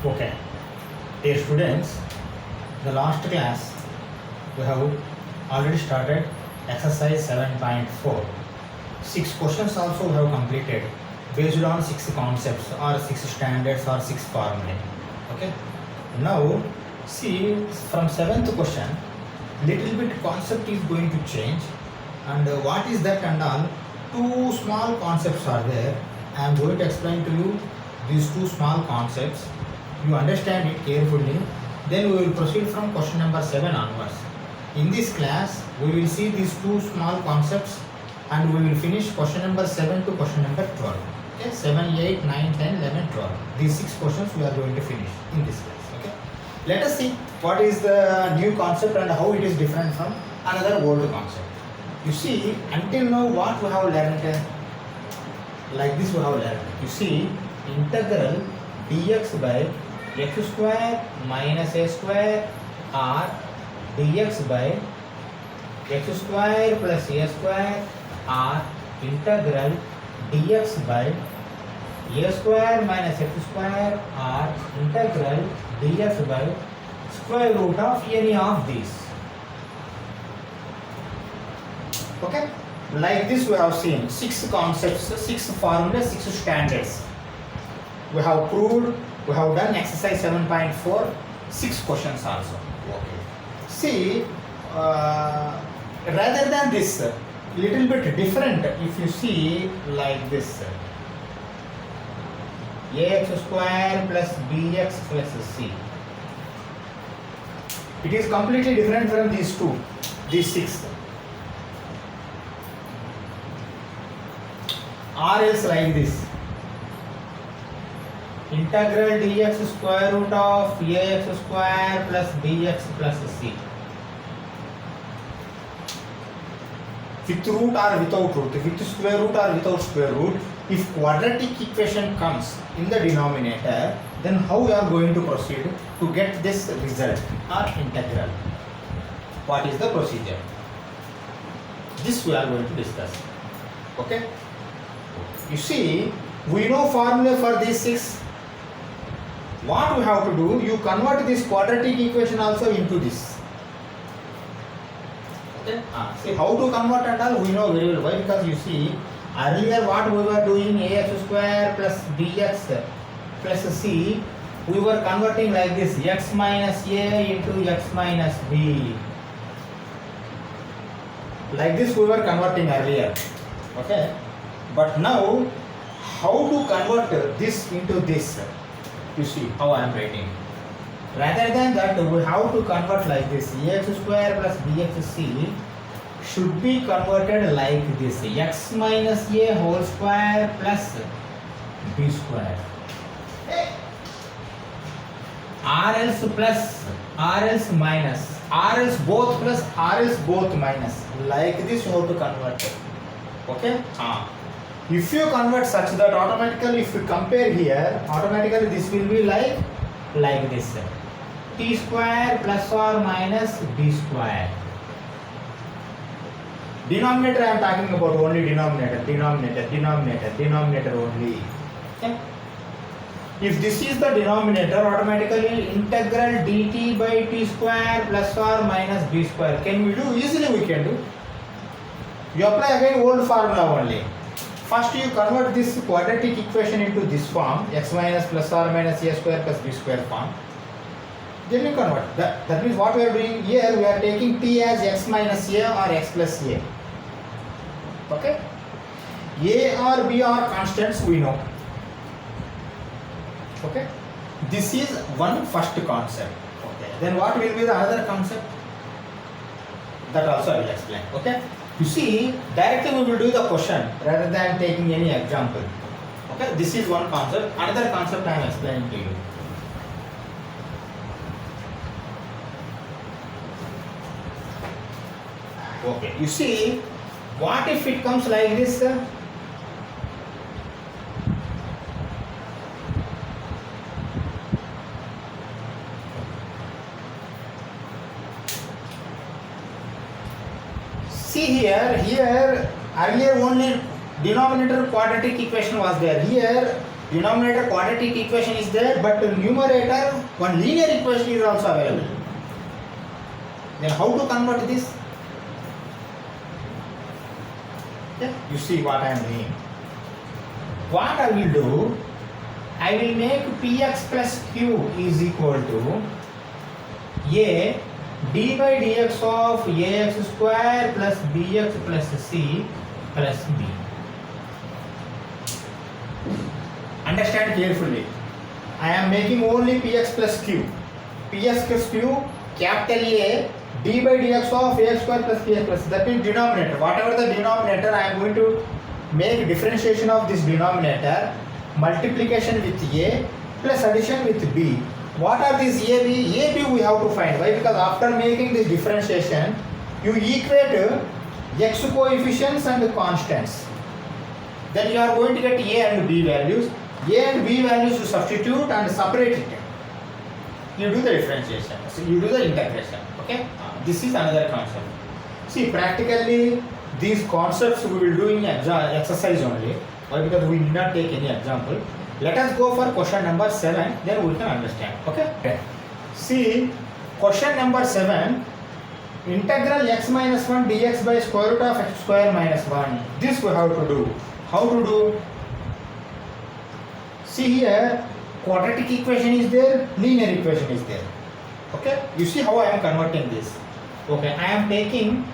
Okay, dear students, the last class we have already started exercise 7.4. 6 questions also we have completed based on 6 concepts or 6 standards or 6 formulae. Okay, now see from 7th question, little bit concept is going to change, and what is that and all. 2 small concepts are there. I am going to explain to you these 2 small concepts. You understand it carefully, then we will proceed from question number 7 onwards. In this class, we will see these 2 small concepts and we will finish question number 7 to question number 12. Okay, 7, 8, 9, 10, 11, 12. These 6 questions we are going to finish in this class. Okay, let us see what is the new concept and how it is different from another old concept. You see, until now what we have learned, like this we have learned. You see, integral dx by x square minus a square or dx by x square plus a square or integral dx by a square minus x square or integral dx by square root of any of these. Okay, like this we have seen 6 concepts, 6 formulas, 6 standards. We have proved, we have done exercise 7.4, 6 questions also. Okay. See, rather than this, little bit different if you see like this. Ax square plus bx plus c. It is completely different from these 2, these 6. Or else like this. Integral dx square root of ax square plus bx plus c. With root or without root, with square root or without square root, if quadratic equation comes in the denominator, then how we are going to proceed to get this result or integral? What is the procedure? This we are going to discuss. Okay? You see, we know formula for these 6. What we have to do, you convert this quadratic equation also into this. Okay? See how to convert and all we know very well. Why? Because you see, earlier what we were doing, ax square plus bx plus c, we were converting like this, x minus a into x minus b. Like this we were converting earlier. Okay? But now, how to convert this into this? You see how I am writing. Rather than that, we have to convert like this. Ax square plus bxc should be converted like this. X minus a whole square plus b square. R else plus, R else minus, R else both plus, R else both minus. Like this you have to convert it. Okay? If you convert such that automatically, if you compare here, automatically this will be like this. T square plus or minus b square. Denominator I am talking about only denominator only. Okay? If this is the denominator, automatically integral dt by t square plus or minus b square. Can we do? Easily we can do. You apply again old formula only. First you convert this quadratic equation into this form, x minus plus or minus a square plus b square form. Then you convert. That means what we are doing here, we are taking t as x minus a or x plus a. Okay? A or b are constants we know. Okay? This is one first concept. Okay. Then what will be the other concept? That also I will explain. Okay? You see, directly we will do the question rather than taking any example. Okay, this is one concept. Another concept I am explaining to you. Okay, you see, what if it comes like this? See here earlier only denominator quadratic equation was there. Here Denominator quadratic equation is there, but numerator one linear equation is also available. Then how to convert this? Okay, you see what I am doing. What I will do, I will make px plus q is equal to a d by dx of ax square plus bx plus c plus b. Understand carefully. I am making only px plus q. Px plus q, capital A, d by dx of ax square plus bx plus. That means denominator. Whatever the denominator, I am going to make differentiation of this denominator, multiplication with a plus addition with b. What are these a, b? A, b we have to find. Why? Because after making this differentiation, you equate x coefficients and constants. Then you are going to get a and b values. A and b values you substitute and separate it. You do the differentiation. So you do the integration. Okay? This is another concept. See, practically these concepts we will do in exercise only. Why? Because we did not take any example. Let us go for question number 7, then we can understand. Okay? See, question number 7, integral x minus 1 dx by square root of x square minus 1. This we have to do. How to do? See here, quadratic equation is there, linear equation is there. Okay? You see how I am converting this. Okay, I am taking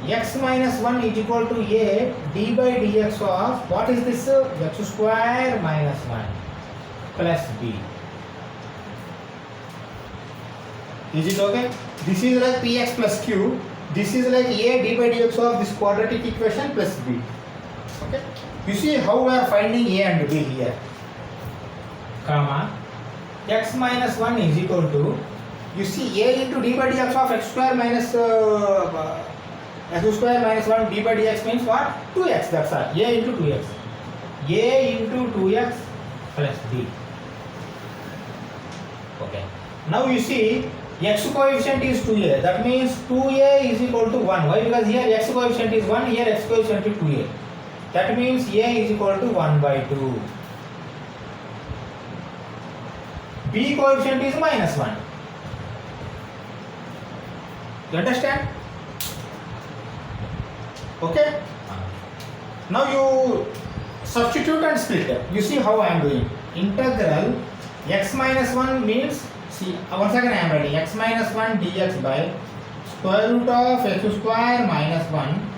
x minus 1 is equal to a d by dx of, what is this? X square minus 1 plus b. Is it okay? This is like px plus q. This is like a d by dx of this quadratic equation plus b. Okay? You see how we are finding a and b here. Comma, x minus 1 is equal to, you see a into d by dx of x square minus x square minus 1 d by dx means what? 2x, that's all. A into 2x. A into 2x plus b. Okay. Now you see x coefficient is 2a. That means 2a is equal to 1. Why? Because here x coefficient is 1, here x coefficient is 2a. That means a is equal to 1 by 2. B coefficient is minus 1. You understand? Okay? Now you substitute and split. You see how I am doing. Integral x minus 1 means, see, once again I am writing x minus 1 dx by square root of x square minus 1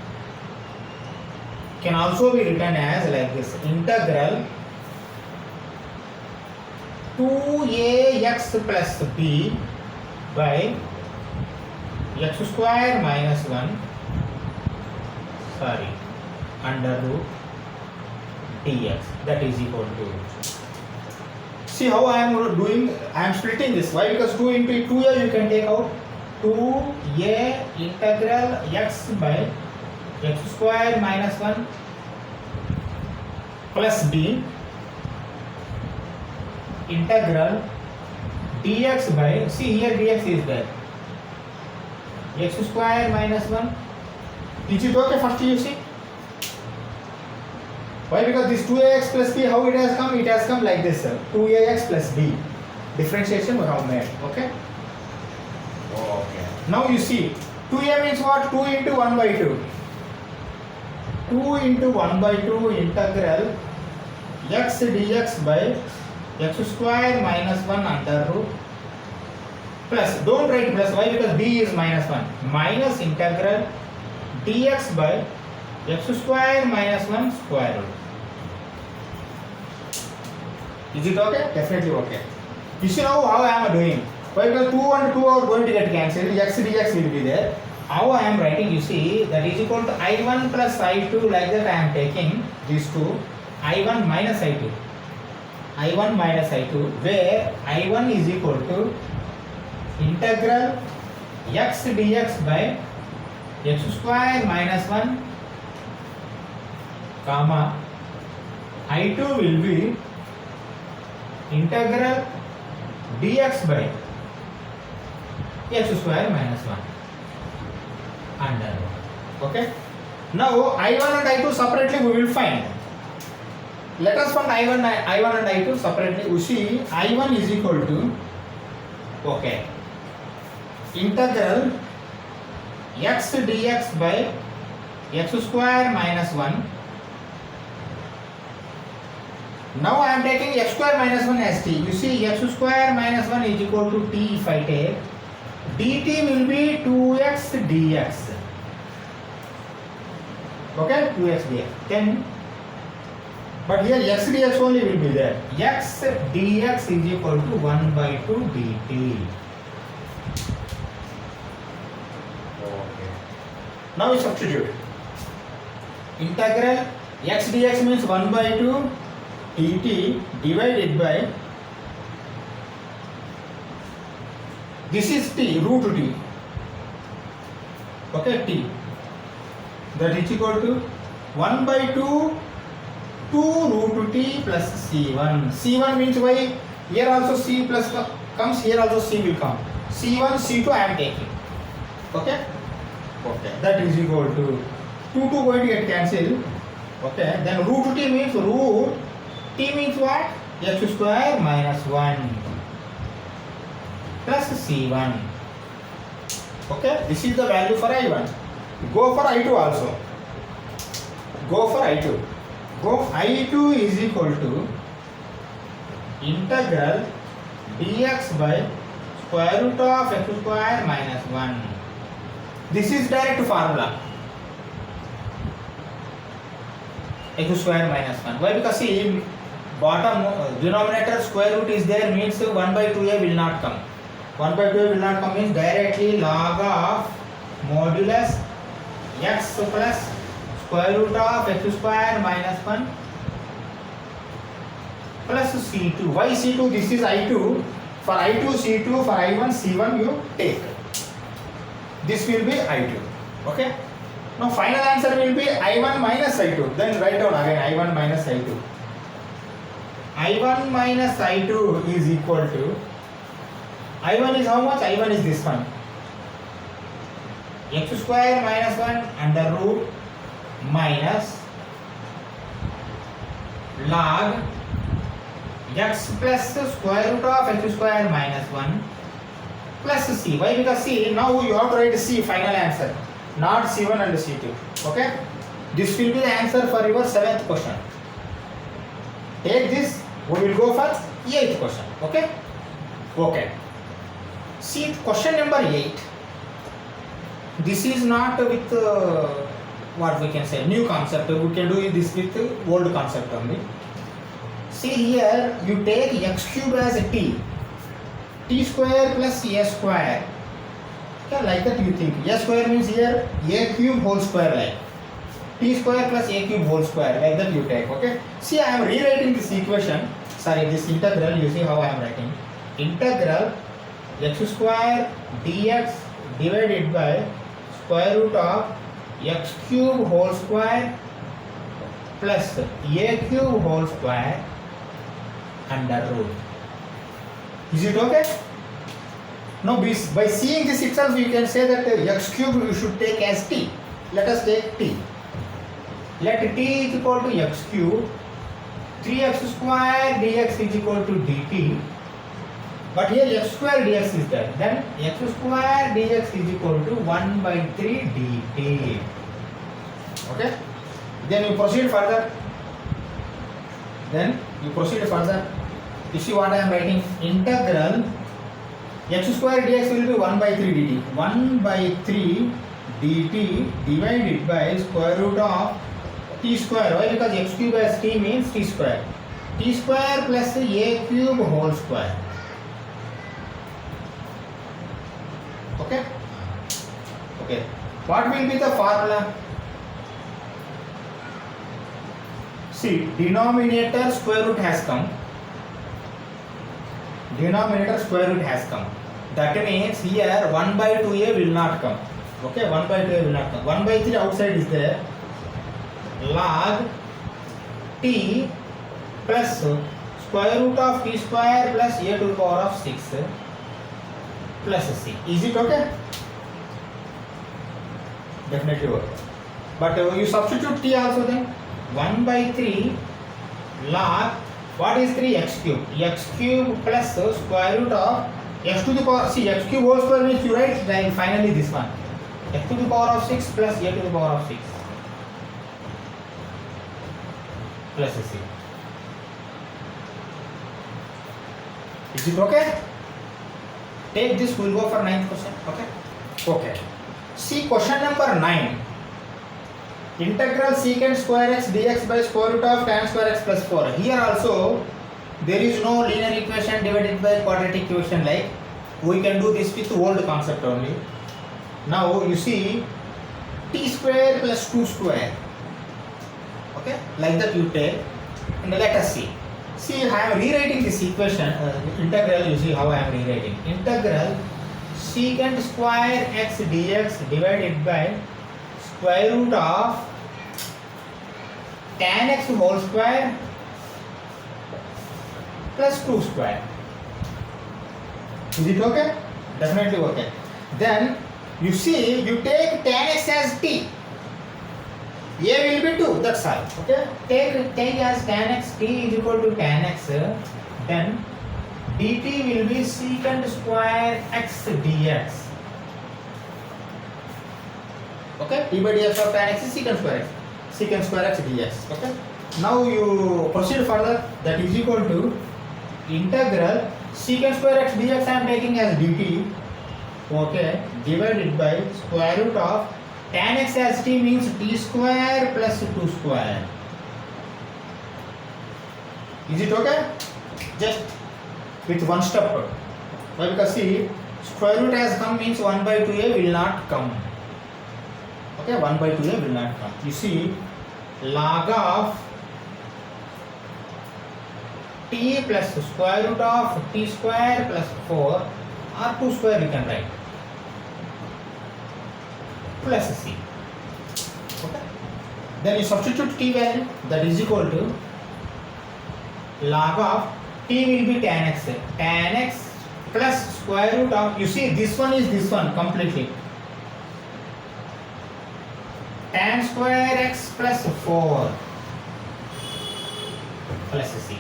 can also be written as like this. Integral 2ax plus b by x square minus 1 under root dx, that is equal to. See how I am doing? I am splitting this. Why? Because 2 into 2a you can take out. 2a integral x by x square minus 1 plus b integral dx by, see here dx is there, x square minus 1. Is it okay? First you see. Why? Because this 2ax plus b, how it has come? It has come like this, 2ax plus b. Differentiation we have made. Okay? Okay. Now you see, 2a means what? 2 into 1 by 2. 2 into 1 by 2 integral x dx by x square minus 1 under root plus, don't write plus. Why? Because b is minus 1. Minus integral dx by x square minus 1 square root. Is it okay? Definitely okay. You see now how I am doing. Why? Because 2 and 2 are going to get cancelled. X dx will be there. How I am writing, you see, that is equal to I1 plus I2, like that I am taking these two. I1 minus I2. I1 minus I2, where I1 is equal to integral x dx by x square minus 1 comma I2 will be integral dx by x square minus 1 under. Okay? Now I1 and I2 separately we will find. Let us find I1 and I2 separately. We see I1 is equal to, okay, integral x dx by x square minus 1. Now I am taking x square minus 1 as t. You see x square minus 1 is equal to t. If I take dt will be 2x dx. Okay, 2x dx. Then, but here x dx only will be there. X dx is equal to 1 by 2 dt. Okay. Now we substitute. Integral x dx means 1 by 2 dt divided by, this is t, root t. Okay, t. That is equal to 1 by 2 root t plus c1. c1 means why? Here also c plus comes, here also c will come. c1, c2 I am taking. Okay? Okay. That is equal to 2 going to get cancelled. Okay. Then root t means root t means what? X square minus 1 plus c1. Okay. This is the value for I1. Go for I2 also. Go for I2. Go I2 is equal to integral dx by square root of x square minus 1. This is direct formula. X square minus 1. Why? Because see, bottom denominator square root is there, means 1 by 2a will not come. 1 by 2a will not come means directly log of modulus x plus square root of x square minus 1 plus c2. Why c2? This is I2. For I2, C2, for I1, C1 you take. This will be I2. Okay. Now final answer will be I1 minus I2. Then write down again I1 minus I2. I1 minus I2 is equal to, I1 is how much? I1 is this one. X square minus 1 under root minus log x plus square root of x square minus 1 plus c. Why? Because c, now you have to write c final answer, not c1 and c2. Okay. This will be the answer for your 7th question. Take this, we will go for 8th question. Okay. Okay. See question number 8. This is not with what we can say new concept. We can do this with old concept only. See here, you take x cube as a t square plus a square. Okay, like that you think. A square means here a cube whole square, like t square plus a cube whole square, like that you take. Okay. See, I am rewriting this equation. Sorry, this integral. You see how I am writing. Integral x square dx divided by square root of x cube whole square plus a cube whole square under root. Is it okay? Now by seeing this itself you can say that x cube you should take as t. Let us take t. Let t is equal to x cube, 3x square dx is equal to dt. But here x square dx is there. Then x square dx is equal to 1 by 3 dt. Okay. Then you proceed further. You see what I am writing? Integral x square dx will be 1 by 3 dt. 1 by 3 dt divided by square root of t square. Why? Because x cube as t means t square. T square plus a cube whole square. Okay. Okay. What will be the formula? See, denominator square root has come. That means here 1 by 2a will not come. Okay, 1 by 2a will not come. 1 by 3 outside is there. Log t plus square root of t square plus a to the power of 6 plus c. Is it okay? Definitely okay. But you substitute t also then. 1 by 3 log what is 3 x cube? X cube plus square root of x to the power, see x cube whole square means you write then finally this one, x to the power of 6 plus a to the power of 6 plus c. Is it okay? Take this, we will go for 9th question. Okay. See question number 9. Integral secant square x dx by square root of tan square x plus 4. Here also there is no linear equation divided by quadratic equation, like we can do this with old concept only. Now you see t square plus 2 square. Okay, like that you take, and let us see. See, I am rewriting this equation, integral, you see how I am rewriting. Integral secant square x dx divided by square root of tan x whole square plus 2 square. Is it okay? Definitely okay. Then you see, you take tan x as t. A will be 2, that's all. Okay? Take as tan x, t is equal to tan x, then dt will be secant square x dx. Okay? d by dx of tan x is secant square x dx. Okay? Now you proceed further, that is equal to integral secant square x dx I am taking as dt. Okay? Divided by square root of tan x as t means t square plus 2 square. Is it okay? Just with one step. Why? Because see, square root has come means 1 by 2a will not come. Okay, 1 by 2a will not come. You see, log of t plus square root of t square plus 4 or 2 square you can write. Plus c. Okay. Then you substitute t value, that is equal to log of t will be tan x. Tan x plus square root of, you see this one is this one completely. Tan square x plus 4 plus c.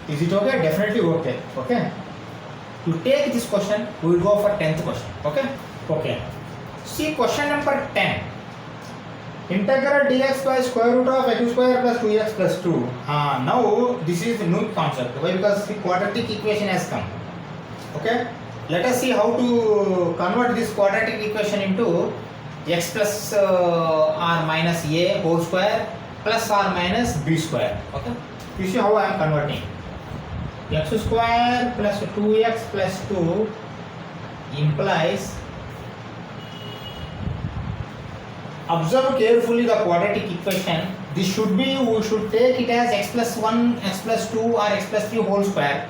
Is it okay? Definitely okay. Okay. To take this question, we will go for 10th question. Okay. Okay. See question number 10. Integral dx by square root of x square plus 2x plus 2. Now this is the new concept. Why? Because the quadratic equation has come. Okay. Let us see how to convert this quadratic equation into x plus or minus a whole square plus or minus b square. Okay. You see how I am converting. X square plus 2x plus 2 implies, observe carefully the quadratic equation. This should be, we should take it as x plus 1, x plus 2 or x plus 3 whole square.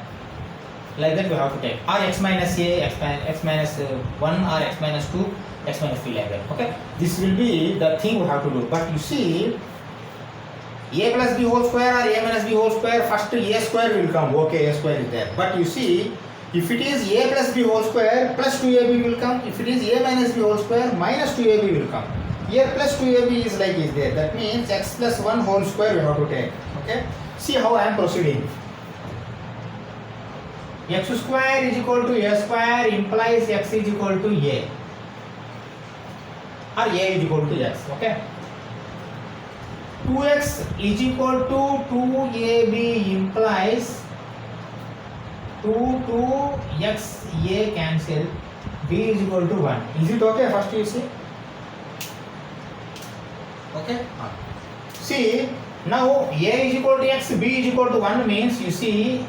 Like that we have to take. Or x minus a, x minus 1 or x minus 2, x minus 3 like that. Okay. This will be the thing we have to do. But you see, a plus b whole square or a minus b whole square, first a square will come. Okay, a square is there. But you see, if it is a plus b whole square plus 2ab will come. If it is a minus b whole square minus 2ab will come. Here plus 2ab is like is there. That means x plus 1 whole square we have to take. Okay. See how I am proceeding. X square is equal to a square implies x is equal to a. Or a is equal to x. Okay. 2x is equal to 2ab implies 2x a cancel, b is equal to 1. Is it okay? First you see. Okay. See, now a is equal to x, b is equal to 1 means you see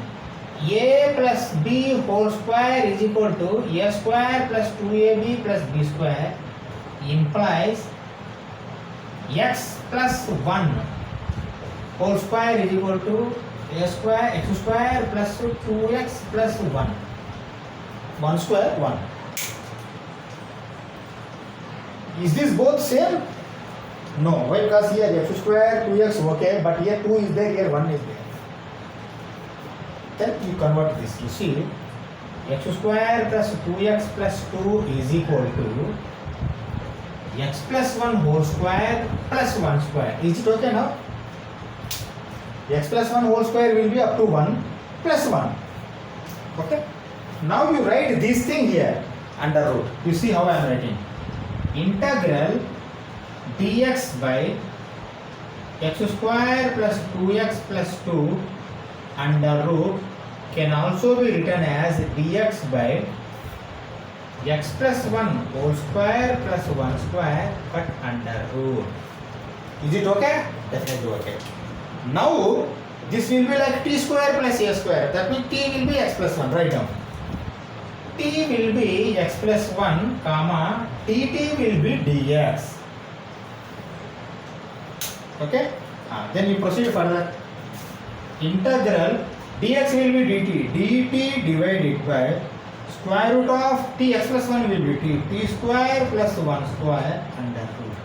a plus b whole square is equal to a square plus 2ab plus b square implies x plus 1 whole square is equal to a square x square plus 2x plus 1. 1 square 1. Is this both same? No. Why? Because here x square 2x okay, but here 2 is there, here 1 is there. Then you convert this. You see, x square plus 2x plus 2 is equal to x plus 1 whole square plus 1 square. Is it okay now? x plus 1 whole square will be up to 1 plus 1. Okay. Now you write this thing here under root. You see how I am writing. Integral dx by x square plus 2x plus 2 under root can also be written as dx by x plus 1 whole square plus 1 square but under root. Is it okay? Definitely okay. Now this will be like t square plus a square. That means t will be x plus 1. Write down. T will be x plus 1 comma dt will be dx. Okay? Then you proceed further. Integral dx will be dt. dt divided by square root of t x plus 1 will be t square plus 1 square under root.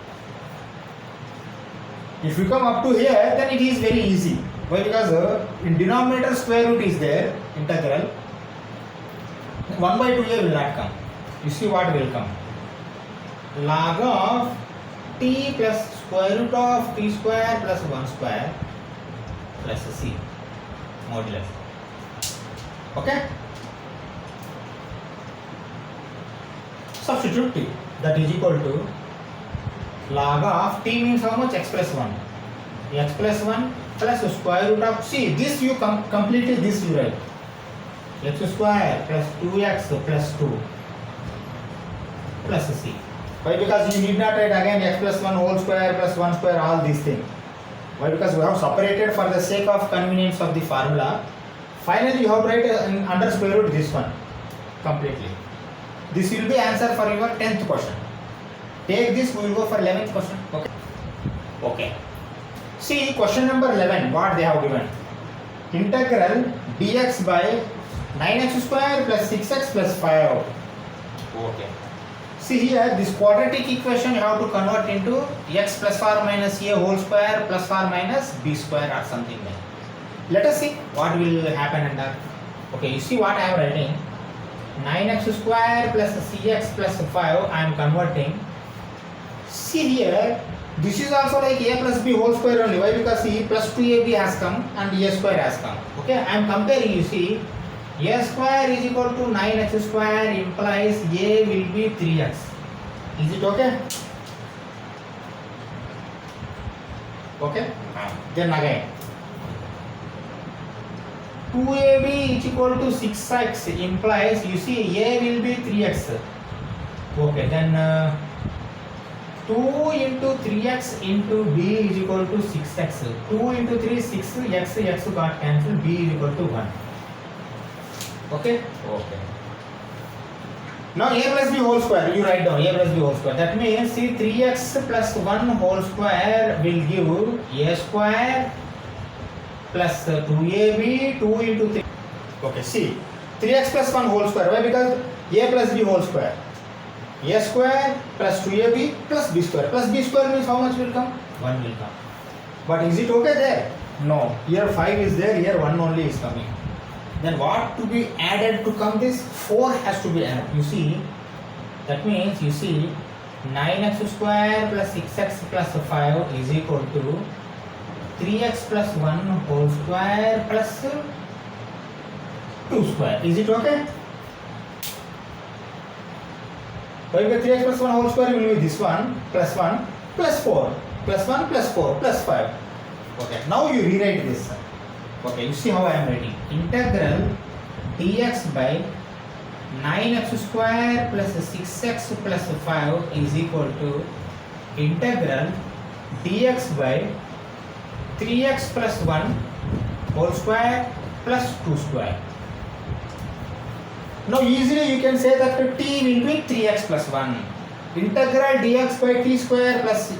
If you come up to here, then it is very easy. Why? Because in denominator square root is there, integral. 1 by 2 here will not come. You see what will come? Log of t plus square root of t square plus 1 square plus c modulus. Okay? Substitute t. That is equal to log of t means how much? X plus 1. X plus 1 plus square root of, see this you completely this you write. X square plus 2x plus 2 plus c. Why? Because you need not write again x plus 1 whole square plus 1 square all these things. Why? Because we have separated for the sake of convenience of the formula. Finally you have to write under square root this one completely. This will be answer for your 10th question. Take this, we will go for 11th question. Okay. Okay. See question number 11, what they have given. Integral dx by 9x square plus 6x plus 5. Okay. See here, this quadratic equation you have to convert into x plus or minus a whole square plus or minus b square or something like that. Let us see what will happen under. Okay, you see what I am writing. 9x square plus cx plus 5 I am converting. See here, this is also like a plus b whole square only. Why? Because see plus 2ab has come and a square has come. Okay, I am comparing. You see, a square is equal to 9x square implies a will be 3x. Is it okay? Okay. Then again, 2ab is equal to 6x implies, you see, a will be 3x. Okay, then 2 into 3x into b is equal to 6x. 2 into 3 6, x got cancelled, b is equal to 1. Okay? Okay. Now a plus b whole square, you write down a plus b whole square. That means see 3x plus 1 whole square will give a square plus 2ab, 2 into 3. Okay, see 3x plus 1 whole square. Why? Because a plus b whole square. A square plus 2ab plus b square. Plus b square means how much will come? 1 will come. But is it okay there? No. Here 5 is there, here 1 only is coming. Then what to be added to come this? 4 has to be added. You see, that means you see 9x square plus 6x plus 5 is equal to 3x plus 1 whole square plus 2 square. Is it okay? Why? Because 3x plus 1 whole square will be this one plus 1 plus 4 plus 1 plus 4 plus 5. Okay, now you rewrite this. Okay, you see how I am writing. Integral dx by 9x square plus 6x plus 5 is equal to integral dx by 3x plus 1 whole square plus 2 square. Now easily you can say that t will be 3x plus 1. Integral dx by t square plus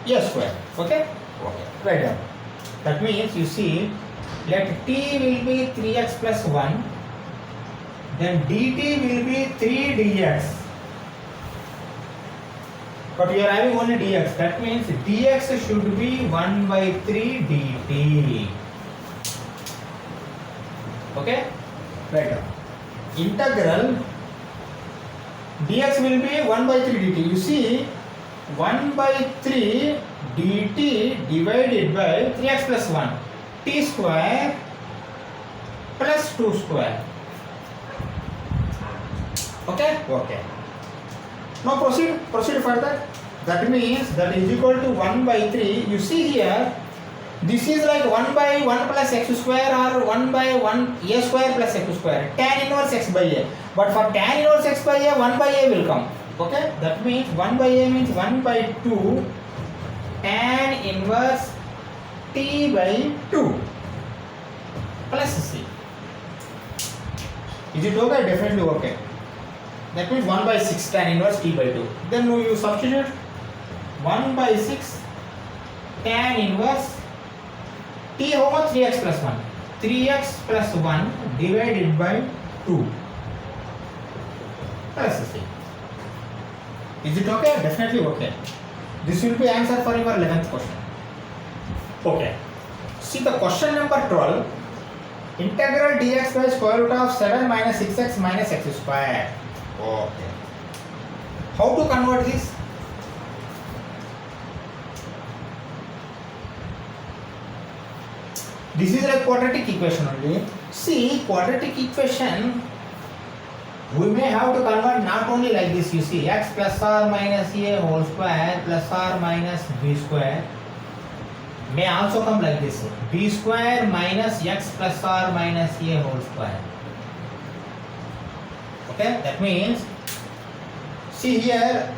a square. Okay? Okay. Write down. That means you see, let t will be 3x plus 1, then dt will be 3 dx. But you are having only dx. That means dx should be 1 by 3 dt. Okay? Write down. Integral dx will be 1 by 3 dt. You see, 1 by 3 dt divided by 3x plus 1. t square plus 2 square. Okay? Okay. Now proceed further. That means that is equal to 1 by 3. You see here, this is like 1 by 1 plus x square or 1 by 1 a square plus x square. Tan inverse x by a. But for tan inverse x by a, 1 by a will come. Okay? That means 1 by a means 1 by 2 tan inverse t by 2 plus c. Is it okay? Definitely okay. That means 1 by 6 tan inverse t by 2. Then you substitute 1 by 6 tan inverse t over 3x plus 1. 3x plus 1 divided by 2 plus c. Is it okay? Definitely okay. This will be answer for your 11th question. Okay. See the question number 12. Integral dx by square root of 7 minus 6x minus x square. Okay. How to convert this? This is a quadratic equation only. See, quadratic equation, we may have to convert not only like this, you see, x plus or minus a whole square plus or minus b square may also come like this, b square minus x plus or minus a whole square. Okay, that means, see here,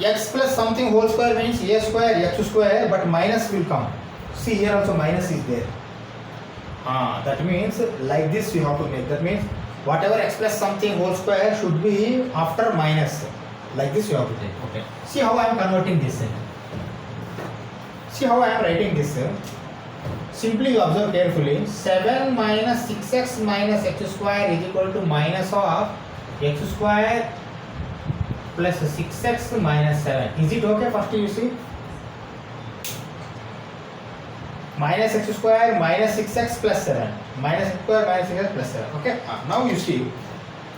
x plus something whole square means a square, x square, but minus will come. See here also minus is there. That means like this we have to make. That means whatever x plus something whole square should be after minus. Like this you have to take. Okay. See how I am converting this. See how I am writing this. Simply you observe carefully. 7 minus 6x minus x square is equal to minus of x square plus 6x minus 7. Is it okay? First you see. Minus x square minus 6x plus 7. Minus x square minus 6x plus 7. Okay. Now you see.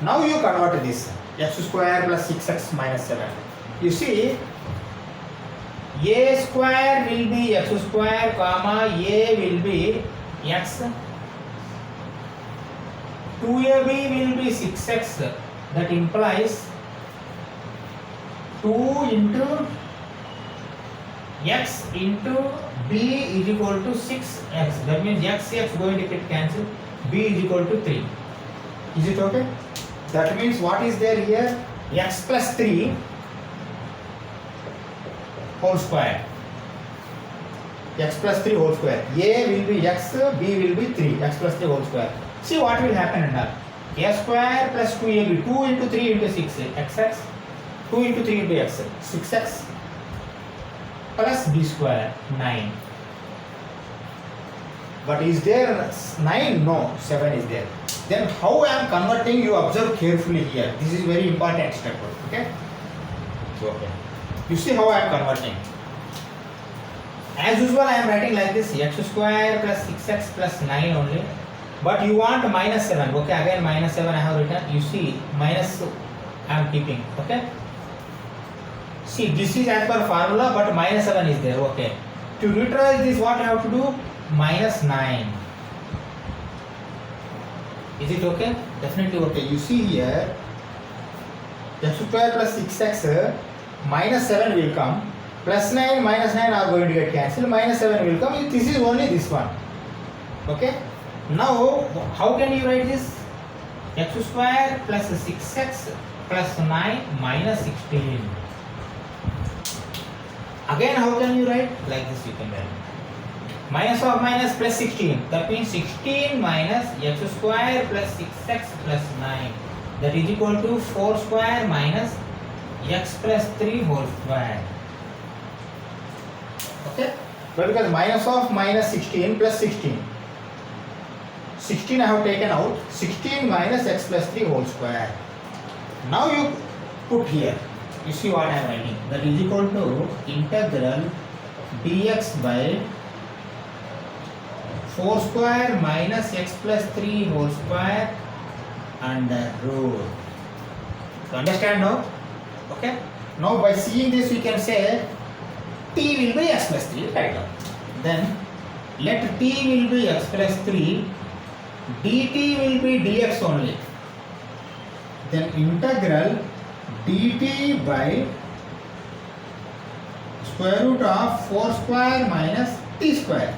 Now you convert this. X square plus 6x minus 7. You see. A square will be x square comma a will be x. 2ab will be 6x. That implies 2 into x into b is equal to 6x. That means x going to get cancelled. B is equal to 3. Is it okay? That means what is there here? X plus 3 whole square. X plus 3 whole square. A will be x, b will be 3. X plus 3 whole square. See what will happen under a square plus 2ab. 2 into 3 into 6. Xx. 2 into 3 into x. 6x. Plus b square 9. But is there 9? No, 7 is there. Then how I am converting, you observe carefully here. This is very important step. Okay? Okay. You see how I am converting. As usual I am writing like this, x square plus 6x plus 9 only. But you want minus 7. Okay, again minus 7 I have written. You see minus I am keeping. Okay. See, this is as per formula, but minus 7 is there. Okay. To neutralize this, what I have to do? Minus 9. Is it okay? Definitely okay. You see here, x square plus 6x minus 7 will come. Plus 9 minus 9 are going to get cancelled. Minus 7 will come. This is only this one. Okay. Now, how can you write this? X square plus 6x plus 9 minus 16. Again, how can you write? Like this you can write. Minus of minus plus 16. That means 16 minus x square plus 6x plus 9. That is equal to 4 square minus x plus 3 whole square. Okay? But because minus of minus 16 plus 16. 16 I have taken out. 16 minus x plus 3 whole square. Now you put here. You see what I am writing. That is equal to integral dx by 4 square minus x plus 3 whole square under root. So understand now? Okay. Now by seeing this we can say t will be x plus 3. Right now. Then let t will be x plus 3, dt will be dx only. Then integral dt by square root of 4 square minus t square.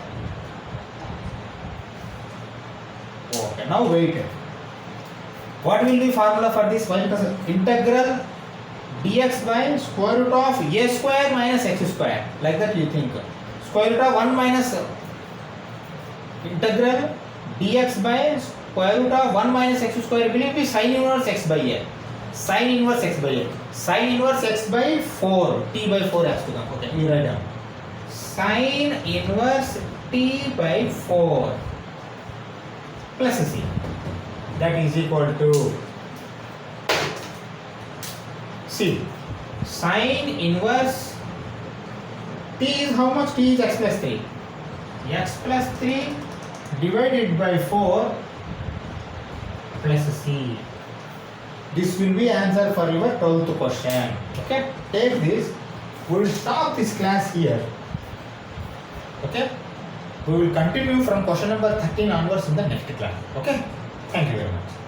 Okay, now wait. What will be formula for this? Integral dx by square root of a square minus x square. Like that you think. Square root of 1 minus integral dx by square root of 1 minus x square will be sin inverse x by a. Sin inverse x by a. Sin inverse x by 4. T by 4 has to come. Okay, you write down. Sin inverse t by 4 plus c. That is equal to c. Sin inverse t is how much? T is x plus 3. X plus 3 divided by 4 plus c. This will be answer for your 12th question. Okay, take this. We will stop this class here. Okay, we will continue from question number 13 onwards in the next class. Okay, thank you very much.